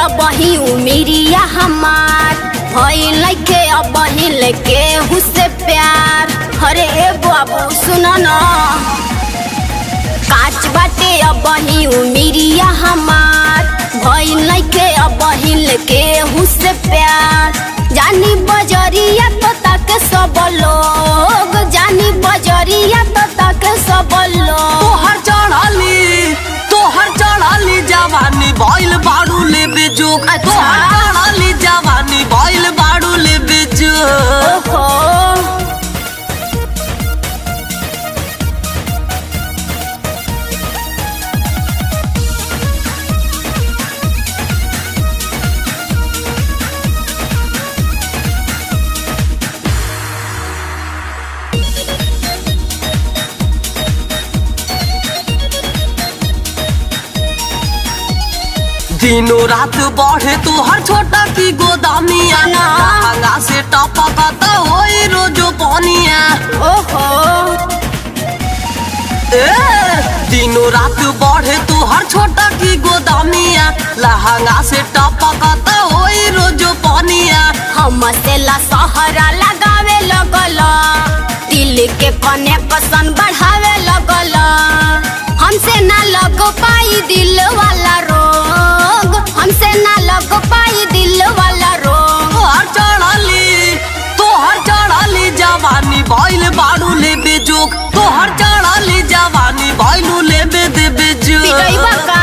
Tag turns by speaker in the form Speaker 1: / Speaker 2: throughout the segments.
Speaker 1: अबही उमिरिया हमार भइल के अबही लेके हुसे प्यार। अरे ए बाबू सुनो न काच बाटे अबही उमिरिया हमार भइल के अबही लेके हुसे प्यार। जानी बजरिया तो तक सब लोग जानी बजरिया तो तक सब लोग।
Speaker 2: तोहर चढ़ाली जवानी भइल बाड़ू ले बेजोग। तोहर चढ़ाली जवानी भइल बाड़ू ले बेजोग।
Speaker 1: ओहो
Speaker 2: दिनों रात बढ़े तोहर छोटा की गोदामिया लहंगा से टपकता होई रोजो पानिया।
Speaker 1: ओहो
Speaker 2: दिनों रात बढ़े तोहर छोटा की गोदामिया लहंगा से टपकता होई रोजो पानिया।
Speaker 1: हमसे ला सहरा लगावे लगल दिल के कनेक्शन बढ़ावे लगल। हमसे ना लग पाई दिल वाला रोग हमसे ना लग पाई दिल वाला रोग।
Speaker 2: तोहर चढ़ाली जवानी भइल बाड़ू ले बेजोग। तोहर चढ़ाली जवानी भइलू ले बे दे बेजोग।
Speaker 1: पिटइबा का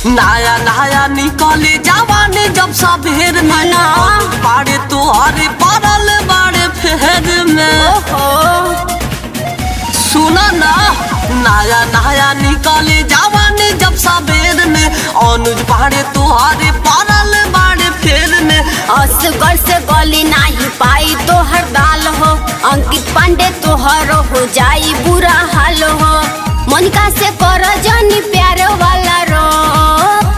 Speaker 2: नया नया निकले जवानी जब सबेर में बाड़े तोहरे पड़ल बाड़े फेर में। सुना ना नया नया निकले जवानी जब सबेर में अनुज बाड़े तोहरे पड़ल बाड़े फेर में।
Speaker 1: असगर से गली नहीं पाई तोहर दाल हो अंकित पांडे तोहर हो जाई बुरा हाल हो। मोनिका से कर जानी प्यार वाला रो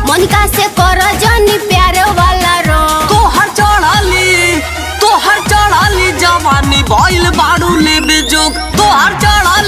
Speaker 1: मोनिका से कर जानी प्यार वाला रो।
Speaker 2: तोहर चढ़ाली जवानी भइल बाड़ू ले बेजोग। तोहर चढ़ाली